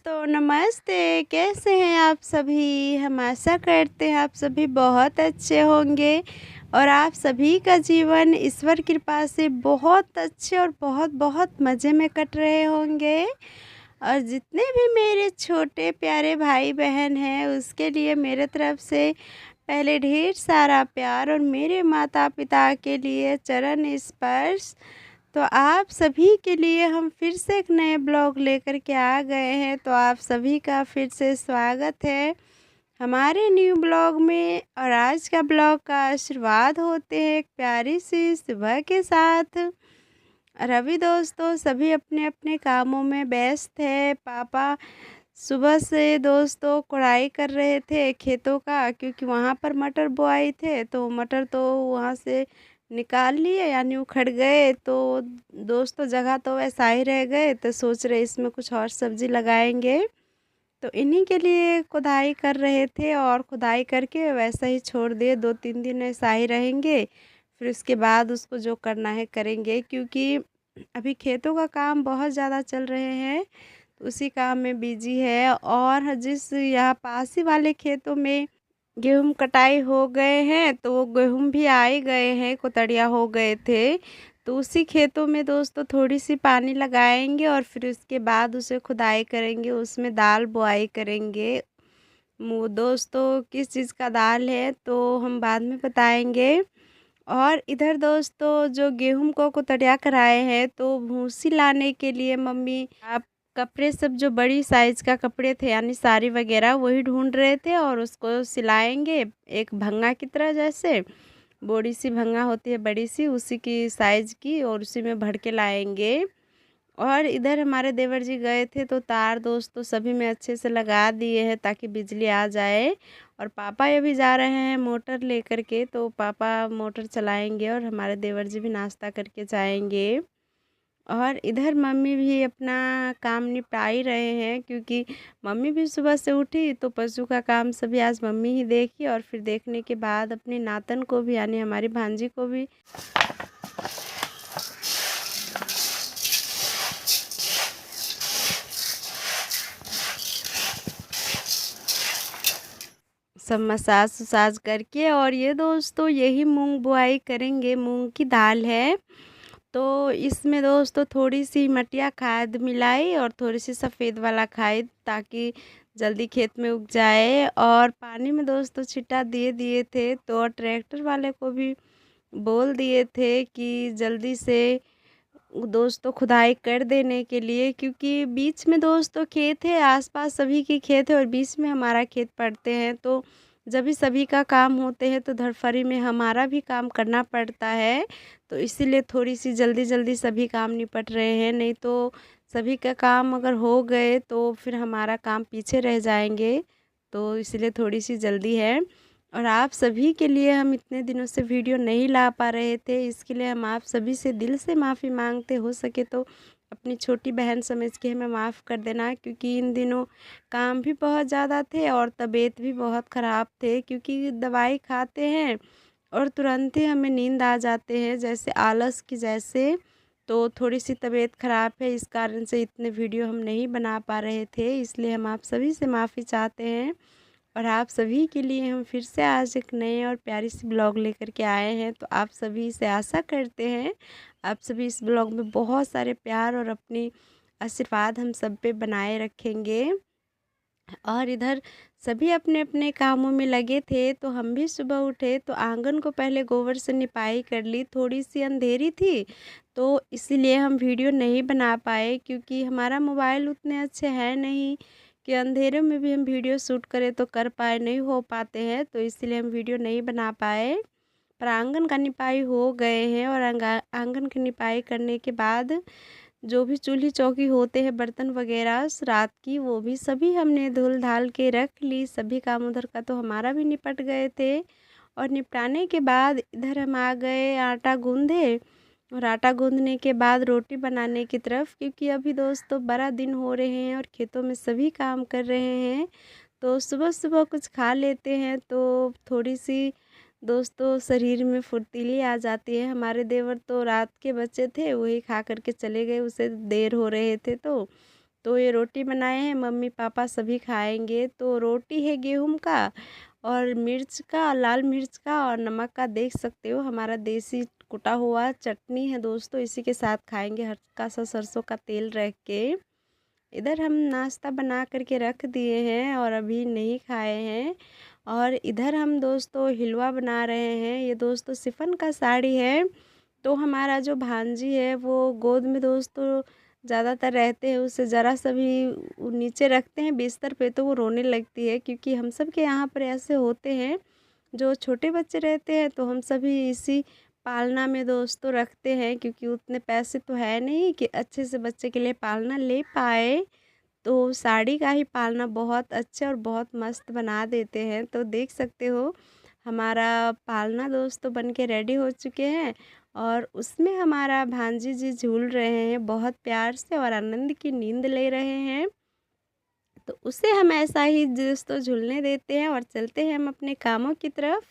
दोस्तों नमस्ते। कैसे हैं आप सभी? हम आशा करते हैं आप सभी बहुत अच्छे होंगे और आप सभी का जीवन ईश्वर कृपा से बहुत अच्छे और बहुत बहुत मज़े में कट रहे होंगे। और जितने भी मेरे छोटे प्यारे भाई बहन हैं उसके लिए मेरे तरफ से पहले ढेर सारा प्यार और मेरे माता पिता के लिए चरण स्पर्श। तो आप सभी के लिए हम फिर से एक नए ब्लॉग लेकर के आ गए हैं, तो आप सभी का फिर से स्वागत है हमारे न्यू ब्लॉग में। और आज का ब्लॉग का आशीर्वाद होते हैं एक प्यारी सी सुबह के साथ। और अभी दोस्तों सभी अपने अपने कामों में व्यस्त है। पापा सुबह से दोस्तों कोड़ाई कर रहे थे खेतों का, क्योंकि वहाँ पर मटर बोआई थे तो मटर तो वहाँ से निकाल लिए यानी उखड़ गए। तो दोस्तों जगह तो वैसा ही रह गए, तो सोच रहे इसमें कुछ और सब्ज़ी लगाएंगे। तो इन्हीं के लिए खुदाई कर रहे थे और खुदाई करके वैसा ही छोड़ दिए। 2-3 दिन ऐसा ही रहेंगे, फिर उसके बाद उसको जो करना है करेंगे, क्योंकि अभी खेतों का काम बहुत ज़्यादा चल रहे हैं, तो उसी काम में बिजी है। और जिस यहाँ पास ही वाले खेतों में गेहूँ कटाई हो गए हैं, तो वो गेहूँ भी आ ही गए हैं, कुतड़िया हो गए थे। तो उसी खेतों में दोस्तों थोड़ी सी पानी लगाएंगे और फिर उसके बाद उसे खुदाई करेंगे, उसमें दाल बोआई करेंगे। वो दोस्तों किस चीज़ का दाल है तो हम बाद में बताएंगे। और इधर दोस्तों जो गेहूं को कुतड़िया कराए हैं, तो भूसी लाने के लिए मम्मी आप कपड़े सब जो बड़ी साइज़ का कपड़े थे यानी साड़ी वगैरह वही ढूंढ रहे थे और उसको सिलाएंगे एक भंगा की तरह, जैसे बड़ी सी भंगा होती है बड़ी सी उसी की साइज़ की, और उसी में भर के लाएंगे। और इधर हमारे देवर जी गए थे तो तार दोस्तों सभी में अच्छे से लगा दिए हैं ताकि बिजली आ जाए। और पापा ये भी जा रहे हैं मोटर लेकर के, तो पापा मोटर चलाएंगे और हमारे देवर जी भी नाश्ता करके जाएंगे। और इधर मम्मी भी अपना काम निपटा ही रहे हैं, क्योंकि मम्मी भी सुबह से उठी तो पशु का काम सभी आज मम्मी ही देखी। और फिर देखने के बाद अपने नातन को भी यानी हमारी भांजी को भी सब मसाज वसाज करके। और ये दोस्तों यही मूंग बुआई करेंगे, मूंग की दाल है। तो इसमें दोस्तों थोड़ी सी मटिया खाद मिलाई और थोड़ी सी सफ़ेद वाला खाद, ताकि जल्दी खेत में उग जाए। और पानी में दोस्तों छिटा दिए दिए थे, तो ट्रैक्टर वाले को भी बोल दिए थे कि जल्दी से दोस्तों खुदाई कर देने के लिए, क्योंकि बीच में दोस्तों खेत है, आसपास सभी के खेत है और बीच में हमारा खेत पड़ते हैं। तो जब भी सभी का काम होते हैं तो धड़फड़ी में हमारा भी काम करना पड़ता है। तो इसीलिए थोड़ी सी जल्दी जल्दी सभी काम निपट रहे हैं, नहीं तो सभी का काम अगर हो गए तो फिर हमारा काम पीछे रह जाएंगे। तो इसलिए थोड़ी सी जल्दी है। और आप सभी के लिए हम इतने दिनों से वीडियो नहीं ला पा रहे थे, इसके लिए हम आप सभी से दिल से माफ़ी मांगते। हो सके तो अपनी छोटी बहन समझ के हमें माफ़ कर देना, क्योंकि इन दिनों काम भी बहुत ज़्यादा थे और तबीयत भी बहुत ख़राब थे, क्योंकि दवाई खाते हैं और तुरंत ही हमें नींद आ जाते हैं जैसे आलस की जैसे। तो थोड़ी सी तबीयत ख़राब है, इस कारण से इतने वीडियो हम नहीं बना पा रहे थे, इसलिए हम आप सभी से माफ़ी चाहते हैं। और आप सभी के लिए हम फिर से आज एक नए और प्यारी सी ब्लॉग लेकर के आए हैं। तो आप सभी से आशा करते हैं आप सभी इस ब्लॉग में बहुत सारे प्यार और अपनी आशीर्वाद हम सब पे बनाए रखेंगे। और इधर सभी अपने अपने कामों में लगे थे, तो हम भी सुबह उठे तो आंगन को पहले गोबर से निपाई कर ली। थोड़ी सी अंधेरी थी तो इसीलिए हम वीडियो नहीं बना पाए, क्योंकि हमारा मोबाइल उतने अच्छे है नहीं कि अंधेरे में भी हम वीडियो शूट करें तो कर पाए, नहीं हो पाते हैं, तो इसलिए हम वीडियो नहीं बना पाए। पर आंगन का निपाई हो गए हैं और आंगन की निपाई करने के बाद जो भी चूल्ही चौकी होते हैं बर्तन वगैरह रात की, वो भी सभी हमने धुल धाल के रख ली। सभी काम उधर का तो हमारा भी निपट गए थे। और निपटाने के बाद इधर हम आ गए आटा गूंदे, और आटा गूंदने के बाद रोटी बनाने की तरफ, क्योंकि अभी दोस्तों बड़ा दिन हो रहे हैं और खेतों में सभी काम कर रहे हैं, तो सुबह सुबह कुछ खा लेते हैं तो थोड़ी सी दोस्तों शरीर में फुर्तीली आ जाती है। हमारे देवर तो रात के बच्चे थे, वही खा करके चले गए, उसे देर हो रहे थे। तो तो ये रोटी बनाए हैं, मम्मी पापा सभी खाएंगे। तो रोटी है गेहूं का और मिर्च का, लाल मिर्च का और नमक का, देख सकते हो हमारा देसी कुटा हुआ चटनी है दोस्तों, इसी के साथ खाएंगे हल्का सा सरसों का तेल रख के। इधर हम नाश्ता बना करके रख दिए हैं और अभी नहीं खाए हैं। और इधर हम दोस्तों हिलवा बना रहे हैं। ये दोस्तों शिफॉन का साड़ी है। तो हमारा जो भांजी है वो गोद में दोस्तों ज़्यादातर रहते हैं, उसे ज़रा सा भी नीचे रखते हैं बिस्तर पे तो वो रोने लगती है, क्योंकि हम सब के यहाँ पर ऐसे होते हैं, जो छोटे बच्चे रहते हैं तो हम सभी इसी पालना में दोस्तों रखते हैं, क्योंकि उतने पैसे तो है नहीं कि अच्छे से बच्चे के लिए पालना ले पाए। तो साड़ी का ही पालना बहुत अच्छे और बहुत मस्त बना देते हैं। तो देख सकते हो हमारा पालना दोस्तों बन के रेडी हो चुके हैं और उसमें हमारा भांजी जी झूल रहे हैं बहुत प्यार से और आनंद की नींद ले रहे हैं। तो उसे हम ऐसा ही दोस्तों झूलने देते हैं और चलते हैं हम अपने कामों की तरफ।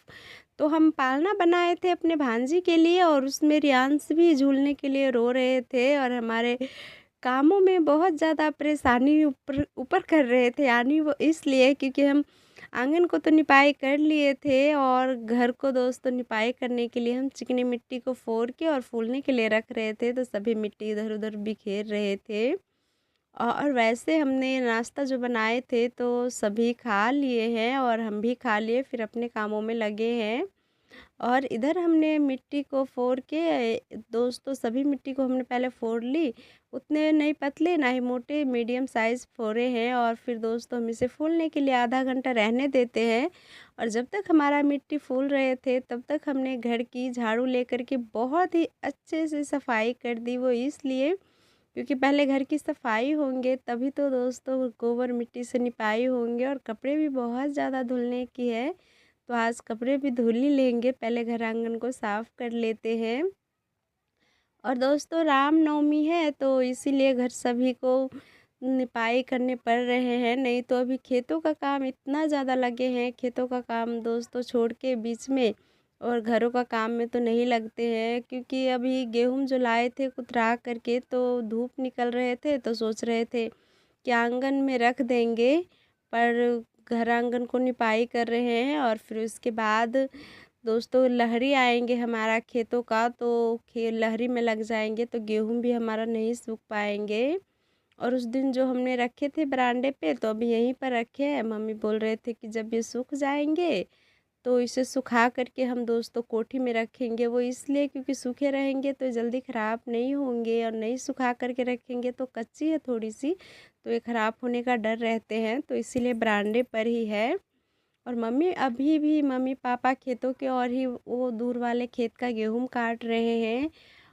तो हम पालना बनाए थे अपने भांजी के लिए और उसमें रियांश भी झूलने के लिए रो रहे थे और हमारे कामों में बहुत ज़्यादा परेशानी ऊपर ऊपर कर रहे थे, यानी वो इसलिए क्योंकि हम आंगन को तो निपाई कर लिए थे और घर को दोस्तों निपाई करने के लिए हम चिकनी मिट्टी को फोड़ के और फूलने के लिए रख रहे थे। तो सभी मिट्टी इधर उधर बिखेर रहे थे और वैसे हमने नाश्ता जो बनाए थे तो सभी खा लिए हैं और हम भी खा लिए, फिर अपने कामों में लगे हैं। और इधर हमने मिट्टी को फोड़ के दोस्तों सभी मिट्टी को हमने पहले फोड़ ली, उतने नहीं पतले ना ही मोटे, मीडियम साइज़ फोड़े हैं। और फिर दोस्तों हम इसे फूलने के लिए आधा घंटा रहने देते हैं। और जब तक हमारा मिट्टी फूल रहे थे तब तक हमने घर की झाड़ू लेकर के बहुत ही अच्छे से सफाई कर दी। वो इसलिए क्योंकि पहले घर की सफाई होंगे तभी तो दोस्तों गोबर मिट्टी से निपाई होंगे। और कपड़े भी बहुत ज़्यादा धुलने की है, तो आज कपड़े भी धुल ही लेंगे, पहले घर आंगन को साफ कर लेते हैं। और दोस्तों रामनवमी है तो इसीलिए घर सभी को निपाई करने पड़ रहे हैं, नहीं तो अभी खेतों का काम इतना ज़्यादा लगे हैं, खेतों का काम दोस्तों छोड़ के बीच में और घरों का काम में तो नहीं लगते हैं। क्योंकि अभी गेहूं जो लाए थे कुतरा करके तो धूप निकल रहे थे, तो सोच रहे थे कि आंगन में रख देंगे, पर घर आंगन को निपाई कर रहे हैं। और फिर उसके बाद दोस्तों लहरी आएंगे हमारा खेतों का, तो लहरी में लग जाएंगे तो गेहूं भी हमारा नहीं सूख पाएंगे। और उस दिन जो हमने रखे थे बरांडे पे तो अभी यहीं पर रखे हैं। मम्मी बोल रहे थे कि जब ये सूख जाएंगे तो इसे सुखा करके हम दोस्तों कोठी में रखेंगे। वो इसलिए क्योंकि सूखे रहेंगे तो जल्दी ख़राब नहीं होंगे और नहीं सुखा करके रखेंगे तो कच्ची है थोड़ी सी, तो ये ख़राब होने का डर रहते हैं, तो इसीलिए बरांडे पर ही है। और मम्मी अभी भी मम्मी पापा खेतों के और ही वो दूर वाले खेत का गेहूं काट रहे हैं।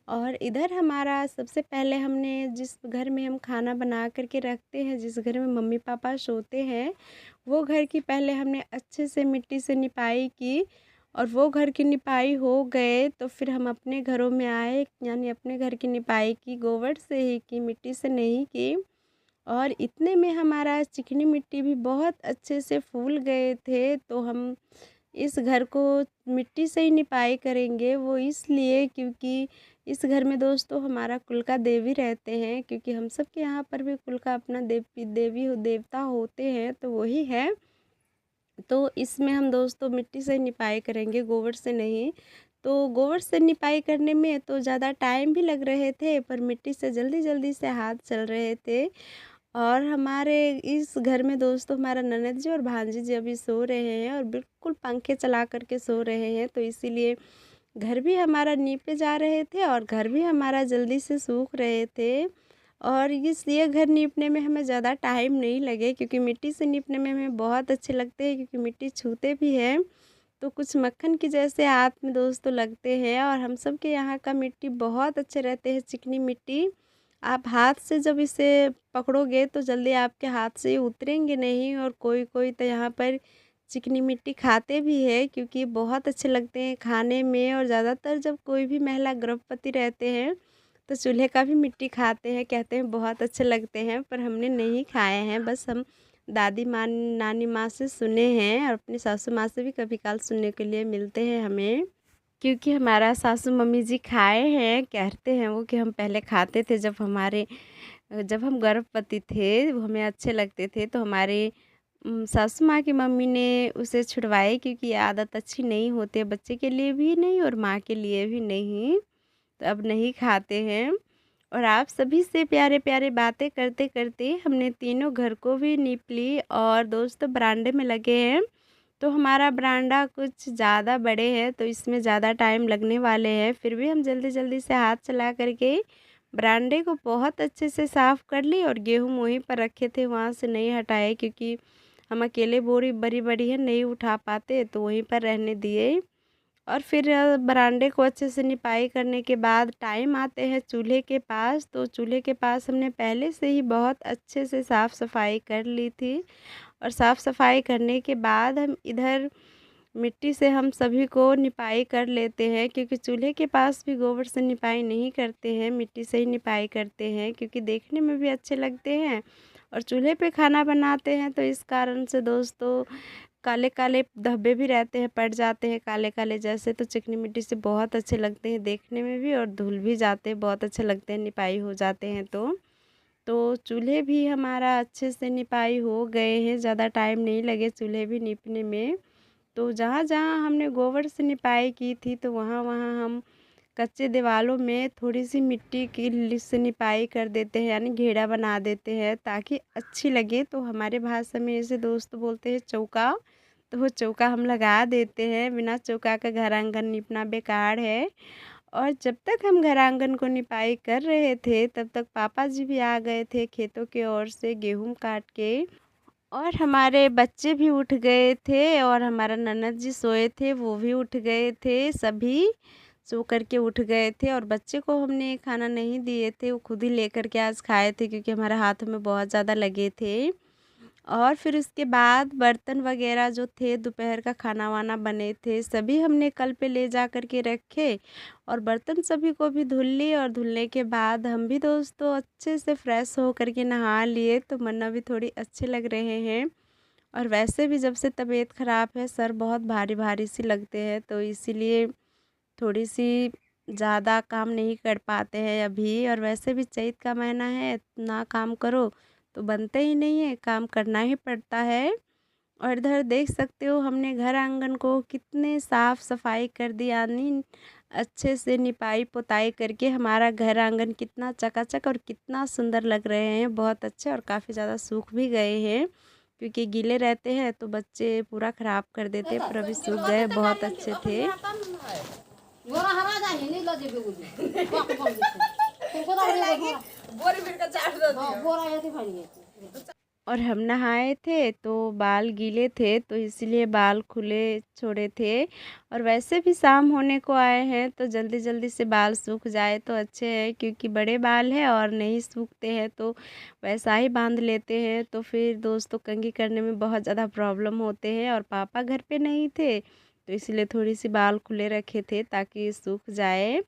और इधर हमारा सबसे पहले हमने जिस घर में हम खाना बना करके रखते हैं, जिस घर में मम्मी पापा सोते हैं, वो घर की पहले हमने अच्छे से मिट्टी से निपाई की। और वो घर की निपाई हो गए तो फिर हम अपने घरों में आए, यानी अपने घर की निपाई की गोबर से ही की, मिट्टी से नहीं की। और इतने में हमारा चिकनी मिट्टी भी बहुत अच्छे से फूल गए थे। तो हम इस घर को मिट्टी से ही निपाई करेंगे, वो इसलिए क्योंकि इस घर में दोस्तों हमारा कुल का देवी रहते हैं, क्योंकि हम सब के यहाँ पर भी कुल का अपना देवता होते हैं, तो वही है। तो इसमें हम दोस्तों मिट्टी से निपाई करेंगे, गोबर से नहीं। तो गोबर से निपाई करने में तो ज़्यादा टाइम भी लग रहे थे, पर मिट्टी से जल्दी जल्दी से हाथ चल रहे थे। और हमारे इस घर में दोस्तों हमारा ननद जी और भांजी जी अभी सो रहे हैं और बिल्कुल पंखे चला करके सो रहे हैं, तो इसीलिए घर भी हमारा नीपे जा रहे थे और घर भी हमारा जल्दी से सूख रहे थे। और इस ये घर नीपने में हमें ज़्यादा टाइम नहीं लगे, क्योंकि मिट्टी से नीपने में हमें बहुत अच्छे लगते हैं, क्योंकि मिट्टी छूते भी हैं तो कुछ मक्खन की जैसे हाथ में दोस्तों लगते हैं। और हम सब के यहाँ का मिट्टी बहुत अच्छे रहते हैं, चिकनी मिट्टी। आप हाथ से जब इसे पकड़ोगे तो जल्दी आपके हाथ से उतरेंगे नहीं। और कोई कोई तो यहाँ पर चिकनी मिट्टी खाते भी है, क्योंकि बहुत अच्छे लगते हैं खाने में। और ज़्यादातर जब कोई भी महिला गर्भवती रहते हैं तो चूल्हे का भी मिट्टी खाते हैं, कहते हैं बहुत अच्छे लगते हैं, पर हमने नहीं खाए हैं। बस हम दादी माँ नानी माँ से सुने हैं और अपनी सासू माँ से भी कभी काल सुनने के लिए मिलते हैं हमें, क्योंकि हमारा सासू मम्मी जी खाए हैं, कहते हैं वो कि हम पहले खाते थे जब हमारे जब हम गर्भवती थे वो हमें अच्छे लगते थे, तो हमारे सासू माँ की मम्मी ने उसे छुड़वाए क्योंकि ये आदत अच्छी नहीं होती है, बच्चे के लिए भी नहीं और माँ के लिए भी नहीं। तो अब नहीं खाते हैं। और आप सभी से प्यारे प्यारे बातें करते करते हमने तीनों घर को भी नीप ली और दोस्तों बरामदे में लगे हैं। तो हमारा बरामदा कुछ ज़्यादा बड़े हैं, तो इसमें ज़्यादा टाइम लगने वाले हैं, फिर भी हम जल्दी जल्दी से हाथ चला करके बरामदे को बहुत अच्छे से साफ़ कर ली और गेहूँ वहीं पर रखे थे वहाँ से नहीं हटाए, क्योंकि हम अकेले बोरी बड़ी बड़ी है नहीं उठा पाते, तो वहीं पर रहने दिए। और फिर बरामदे को अच्छे से निपाई करने के बाद टाइम आते हैं चूल्हे के पास, तो चूल्हे के पास हमने पहले से ही बहुत अच्छे से साफ़ सफाई कर ली थी। और साफ़ सफाई करने के बाद हम इधर मिट्टी से हम सभी को निपाई कर लेते हैं, क्योंकि चूल्हे के पास भी गोबर से निपाई नहीं करते हैं, मिट्टी से ही निपाई करते हैं, क्योंकि देखने में भी अच्छे लगते हैं और चूल्हे पे खाना बनाते हैं, तो इस कारण से दोस्तों काले काले धब्बे भी रहते हैं, पड़ जाते हैं काले काले जैसे, तो चिकनी मिट्टी से बहुत अच्छे लगते हैं देखने में भी और धुल भी जाते हैं, बहुत अच्छे लगते हैं निपाई हो जाते हैं। तो चूल्हे भी हमारा अच्छे से निपाई हो गए हैं, ज़्यादा टाइम नहीं लगे चूल्हे भी निपने में। तो जहाँ जहाँ हमने गोबर से निपाई की थी, तो वहाँ वहाँ हम कच्चे दीवारों में थोड़ी सी मिट्टी की से निपाई कर देते हैं, यानी घेरा बना देते हैं ताकि अच्छी लगे। तो हमारे भाषा में इसे दोस्त बोलते हैं चौका। तो वो चौका हम लगा देते हैं, बिना चौका का घर आंगन निपना बेकार है। और जब तक हम घर आंगन को निपाई कर रहे थे, तब तक पापा जी भी आ गए थे खेतों की ओर से गेहूँ काट के। और हमारे बच्चे भी उठ गए थे और हमारा ननद जी सोए थे, वो भी उठ गए थे, सभी सो कर के उठ गए थे। और बच्चे को हमने खाना नहीं दिए थे, वो खुद ही लेकर के आज खाए थे, क्योंकि हमारे हाथों में बहुत ज़्यादा लगे थे। और फिर उसके बाद बर्तन वगैरह जो थे दोपहर का खाना वाना बने थे, सभी हमने कल पे ले जा कर के रखे और बर्तन सभी को भी धुल लिए। और धुलने के बाद हम भी दोस्तों अच्छे से फ्रेश हो कर के नहा लिए, तो मन्ना भी थोड़ी अच्छे लग रहे हैं। और वैसे भी जब से तबीयत ख़राब है, सर बहुत भारी भारी सी लगते हैं, तो इसीलिए थोड़ी सी ज़्यादा काम नहीं कर पाते हैं अभी। और वैसे भी चैत का महीना है, ना काम करो तो बनते ही नहीं है, काम करना ही पड़ता है। और इधर देख सकते हो हमने घर आंगन को कितने साफ़ सफाई कर दी, यानी अच्छे से निपाई पुताई करके हमारा घर आंगन कितना चकाचक और कितना सुंदर लग रहे हैं, बहुत अच्छे। और काफ़ी ज़्यादा सूख भी गए हैं, क्योंकि गीले रहते हैं तो बच्चे पूरा ख़राब कर देते हैं, पर अभी सूख गए, बहुत अच्छे थे। और हम नहाए थे तो बाल गीले थे, तो इसीलिए बाल खुले छोड़े थे। और वैसे भी शाम होने को आए हैं, तो जल्दी जल्दी से बाल सूख जाए तो अच्छे हैं, क्योंकि बड़े बाल हैं और नहीं सूखते हैं तो वैसा ही बांध लेते हैं, तो फिर दोस्तों कंघी करने में बहुत ज़्यादा प्रॉब्लम होते हैं। और पापा घर पे नहीं थे, तो इसलिए थोड़ी सी बाल खुले रखे थे ताकि सूख जाए।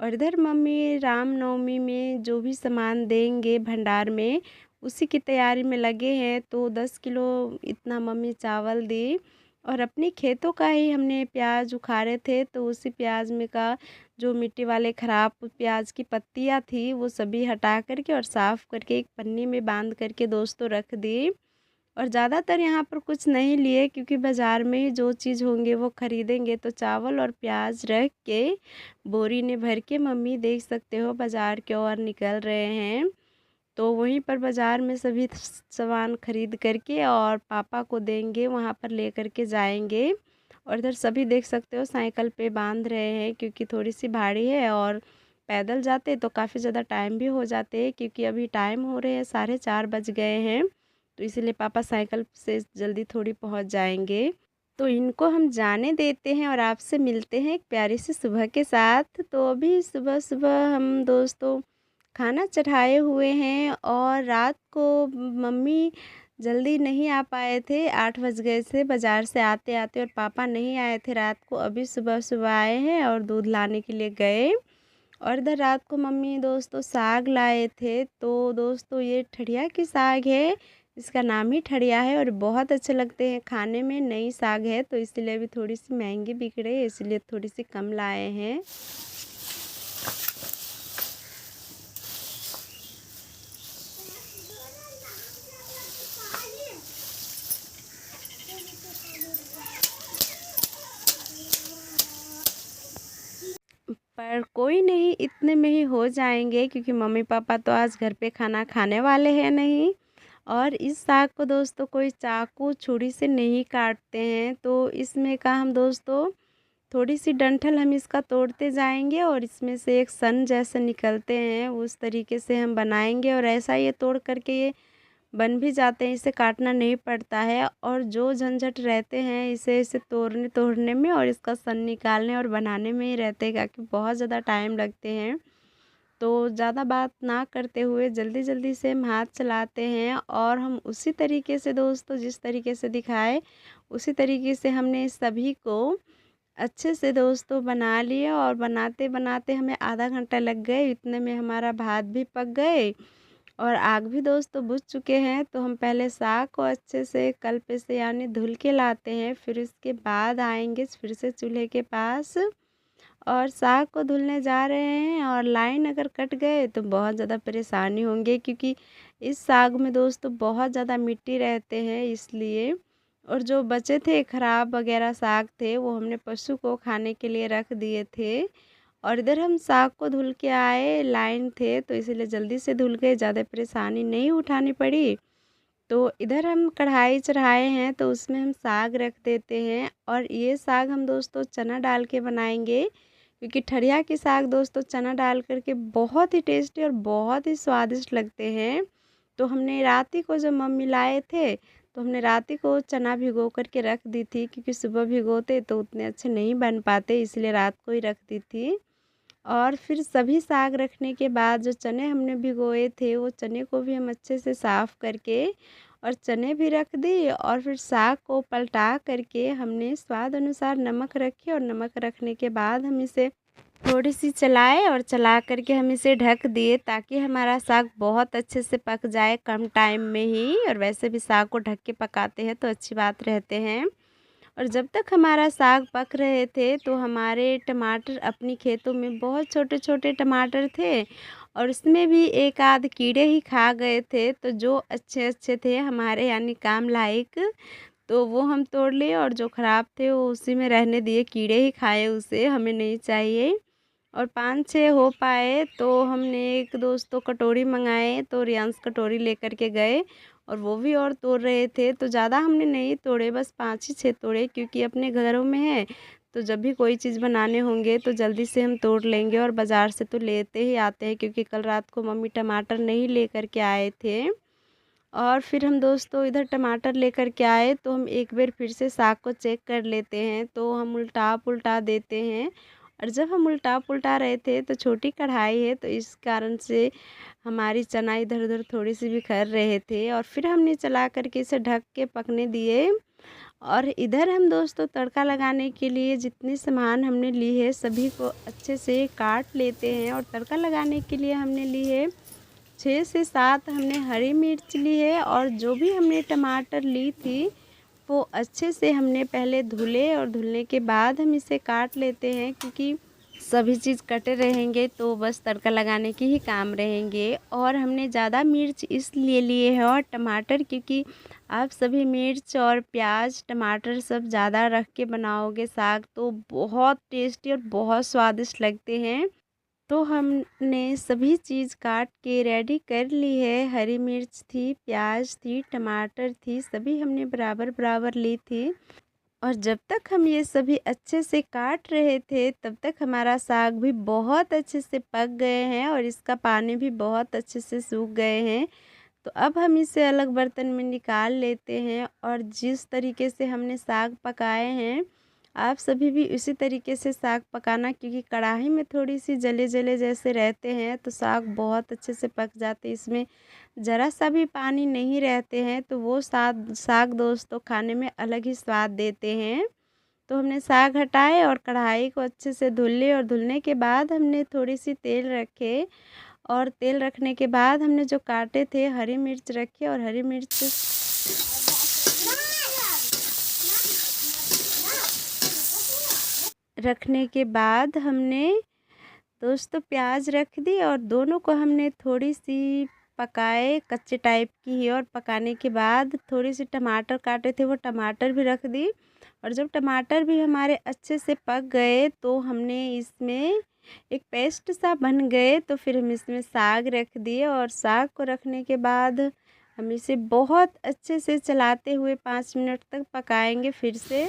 और इधर मम्मी रामनवमी में जो भी सामान देंगे भंडार में, उसी की तैयारी में लगे हैं। तो 10 किलो इतना मम्मी चावल दी। और अपने खेतों का ही हमने प्याज उखाड़े थे, तो उसी प्याज में का जो मिट्टी वाले ख़राब प्याज की पत्तियां थी, वो सभी हटा करके और साफ़ करके एक पन्नी में बांध करके दोस्तों रख दी। और ज़्यादातर यहाँ पर कुछ नहीं लिए, क्योंकि बाज़ार में ही जो चीज़ होंगे वो ख़रीदेंगे, तो चावल और प्याज रख के बोरी ने भर के मम्मी देख सकते हो बाज़ार की ओर निकल रहे हैं। तो वहीं पर बाज़ार में सभी सामान खरीद करके और पापा को देंगे, वहाँ पर ले कर के जाएंगे। और इधर सभी देख सकते हो साइकिल पे बांध रहे हैं, क्योंकि थोड़ी सी भारी है और पैदल जाते तो काफ़ी ज़्यादा टाइम भी हो जाते, क्योंकि अभी टाइम हो रहे हैं 4:30 बज गए हैं, तो इसीलिए पापा साइकिल से जल्दी थोड़ी पहुँच जाएंगे। तो इनको हम जाने देते हैं और आपसे मिलते हैं एक प्यारी सी सुबह के साथ। तो अभी सुबह सुबह हम दोस्तों खाना चढ़ाए हुए हैं और रात को मम्मी जल्दी नहीं आ पाए थे, 8 बज गए थे बाज़ार से आते आते, और पापा नहीं आए थे रात को, अभी सुबह सुबह आए हैं और दूध लाने के लिए गए। और इधर रात को मम्मी दोस्तों साग लाए थे, तो दोस्तों ये ठड़िया की साग है, इसका नाम ही ठड़िया है और बहुत अच्छे लगते हैं खाने में। नई साग है तो इसलिए अभी थोड़ी सी महंगी बिक रही है, इसलिए थोड़ी सी कम लाए हैं। पर कोई नहीं, इतने में ही हो जाएंगे क्योंकि मम्मी पापा तो आज घर पे खाना खाने वाले हैं नहीं। और इस साग को दोस्तों कोई चाकू छुरी से नहीं काटते हैं, तो इसमें का हम दोस्तों थोड़ी सी डंठल हम इसका तोड़ते जाएंगे और इसमें से एक सन जैसे निकलते हैं, उस तरीके से हम बनाएंगे। और ऐसा ये तोड़ करके ये बन भी जाते हैं, इसे काटना नहीं पड़ता है। और जो झंझट रहते हैं इसे तोड़ने तोड़ने में और इसका सन निकालने और बनाने में ही रहते हैं, क्योंकि बहुत ज़्यादा टाइम लगते हैं। तो ज़्यादा बात ना करते हुए जल्दी जल्दी से हम हाथ चलाते हैं और हम उसी तरीके से दोस्तों जिस तरीके से दिखाए उसी तरीके से हमने सभी को अच्छे से दोस्तों बना लिए। और बनाते बनाते हमें आधा घंटा लग गए, इतने में हमारा भात भी पक गए और आग भी दोस्तों बुझ चुके हैं। तो हम पहले साग को अच्छे से कल पे से यानी धुल के लाते हैं, फिर इसके बाद आएंगे फिर से चूल्हे के पास और साग को धुलने जा रहे हैं। और लाइन अगर कट गए तो बहुत ज़्यादा परेशानी होंगे, क्योंकि इस साग में दोस्तों बहुत ज़्यादा मिट्टी रहते हैं इसलिए। और जो बचे थे ख़राब वगैरह साग थे वो हमने पशु को खाने के लिए रख दिए थे। और इधर हम साग को धुल के आए, लाइन थे तो इसीलिए जल्दी से धुल गए, ज़्यादा परेशानी नहीं उठानी पड़ी। तो इधर हम कढ़ाई चढ़ाए हैं तो उसमें हम साग रख देते हैं। और ये साग हम दोस्तों चना डाल के बनाएंगे, क्योंकि ठरिया के साग दोस्तों चना डाल करके बहुत ही टेस्टी और बहुत ही स्वादिष्ट लगते हैं। तो हमने रात ही को जब मम्मी लाए थे तो हमने रात ही को चना भिगो करके रख दी थी, क्योंकि सुबह भिगोते तो उतने अच्छे नहीं बन पाते, इसलिए रात को ही रख दी थी। और फिर सभी साग रखने के बाद जो चने हमने भिगोए थे वो चने को भी हम अच्छे से साफ़ करके और चने भी रख दिए। और फिर साग को पलटा करके हमने स्वाद अनुसार नमक रखे और नमक रखने के बाद हम इसे थोड़ी सी चलाए और चला करके हम इसे ढक दिए, ताकि हमारा साग बहुत अच्छे से पक जाए कम टाइम में ही। और वैसे भी साग को ढक के पकाते हैं तो अच्छी बात रहते हैं। और जब तक हमारा साग पक रहे थे तो हमारे टमाटर अपनी खेतों में बहुत छोटे छोटे टमाटर थे और उसमें भी एक आध कीड़े ही खा गए थे। तो जो अच्छे अच्छे थे हमारे यानी काम लायक तो वो हम तोड़ लिए, और जो ख़राब थे वो उसी में रहने दिए, कीड़े ही खाए उसे, हमें नहीं चाहिए। और 5-6 हो पाए तो हमने एक दोस्त तो कटोरी मंगाए, तो रियांश कटोरी लेकर के गए और वो भी और तोड़ रहे थे। तो ज़्यादा हमने नहीं तोड़े, बस 5 ही 6 तोड़े, क्योंकि अपने घरों में है तो जब भी कोई चीज़ बनाने होंगे तो जल्दी से हम तोड़ लेंगे। और बाज़ार से तो लेते ही आते हैं, क्योंकि कल रात को मम्मी टमाटर नहीं लेकर के आए थे। और फिर हम दोस्तों इधर टमाटर लेकर के आए तो हम एक बार फिर से साग को चेक कर लेते हैं, तो हम उल्टा पुल्टा देते हैं। और जब हम उल्टा पुल्टा रहे थे तो छोटी कढ़ाई है तो इस कारण से हमारी चना इधर उधर थोड़ी सी बिखर रहे थे। और फिर हमने चला करके इसे ढक के पकने दिए। और इधर हम दोस्तों तड़का लगाने के लिए जितने सामान हमने ली है सभी को अच्छे से काट लेते हैं। और तड़का लगाने के लिए हमने ली है 6 से 7 हमने हरी मिर्च ली है। और जो भी हमने टमाटर ली थी वो अच्छे से हमने पहले धुले और धुलने के बाद हम इसे काट लेते हैं, क्योंकि सभी चीज़ कटे रहेंगे तो बस तड़का लगाने के ही काम रहेंगे। और हमने ज़्यादा मिर्च इसलिए लिए हैं और टमाटर, क्योंकि आप सभी मिर्च और प्याज टमाटर सब ज़्यादा रख के बनाओगे साग तो बहुत टेस्टी और बहुत स्वादिष्ट लगते हैं। तो हमने सभी चीज़ काट के रेडी कर ली है, हरी मिर्च थी, प्याज थी, टमाटर थी, सभी हमने बराबर बराबर ली थी। और जब तक हम ये सभी अच्छे से काट रहे थे तब तक हमारा साग भी बहुत अच्छे से पक गए हैं और इसका पानी भी बहुत अच्छे से सूख गए हैं। तो अब हम इसे अलग बर्तन में निकाल लेते हैं। और जिस तरीके से हमने साग पकाए हैं आप सभी भी उसी तरीके से साग पकाना, क्योंकि कढ़ाई में थोड़ी सी जले जले जैसे रहते हैं तो साग बहुत अच्छे से पक जाते हैं, इसमें ज़रा सा भी पानी नहीं रहते हैं, तो वो साग साग दोस्तों खाने में अलग ही स्वाद देते हैं। तो हमने साग हटाए और कढ़ाई को अच्छे से धुल लिए और धुलने के बाद हमने थोड़ी सी तेल रखे और तेल रखने के बाद हमने जो काटे थे हरी मिर्च रखे और हरी मिर्च रखने के बाद हमने दोस्तों प्याज रख दी और दोनों को हमने थोड़ी सी पकाए कच्चे टाइप की ही। और पकाने के बाद थोड़ी सी टमाटर काटे थे वो टमाटर भी रख दी। और जब टमाटर भी हमारे अच्छे से पक गए तो हमने इसमें एक पेस्ट सा बन गए तो फिर हम इसमें साग रख दिए और साग को रखने के बाद हम इसे बहुत अच्छे से चलाते हुए 5 मिनट तक पकाएंगे फिर से।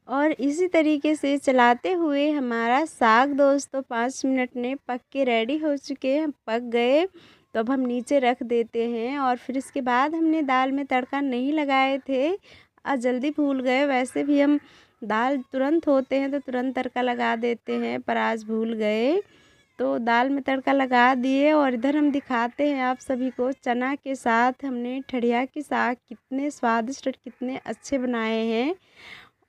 और इसी तरीके से चलाते हुए हमारा साग दोस्तों 5 मिनट में पक के रेडी हो चुके हैं, पक गए। तो अब हम नीचे रख देते हैं और फिर इसके बाद हमने दाल में तड़का नहीं लगाए थे, आज जल्दी भूल गए। वैसे भी हम दाल तुरंत होते हैं तो तुरंत तड़का लगा देते हैं, पर आज भूल गए तो दाल में तड़का लगा दिए। और इधर हम दिखाते हैं आप सभी को चना के साथ हमने ठरिया के साग कितने स्वादिष्ट और कितने अच्छे बनाए हैं।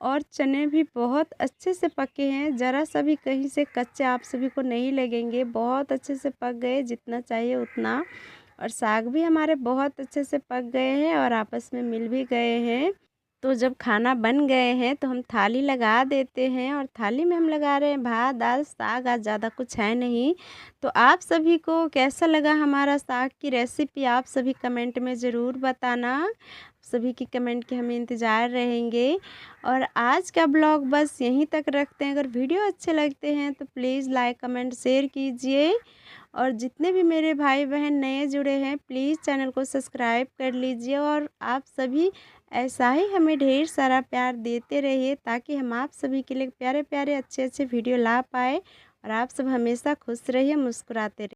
और चने भी बहुत अच्छे से पके हैं, ज़रा सा भी कहीं से कच्चे आप सभी को नहीं लगेंगे, बहुत अच्छे से पक गए जितना चाहिए उतना। और साग भी हमारे बहुत अच्छे से पक गए हैं और आपस में मिल भी गए हैं। तो जब खाना बन गए हैं तो हम थाली लगा देते हैं और थाली में हम लगा रहे हैं भात दाल साग, आज ज़्यादा कुछ है नहीं। तो आप सभी को कैसा लगा हमारा साग की रेसिपी, आप सभी कमेंट में ज़रूर बताना। सभी की कमेंट के हमें इंतज़ार रहेंगे। और आज का ब्लॉग बस यहीं तक रखते हैं। अगर वीडियो अच्छे लगते हैं तो प्लीज़ लाइक कमेंट शेयर कीजिए। और जितने भी मेरे भाई बहन नए जुड़े हैं प्लीज़ चैनल को सब्सक्राइब कर लीजिए। और आप सभी ऐसा ही हमें ढेर सारा प्यार देते रहिए ताकि हम आप सभी के लिए प्यारे प्यारे अच्छे अच्छे वीडियो ला पाए। और आप सब हमेशा खुश रहिए, मुस्कुराते रहिए।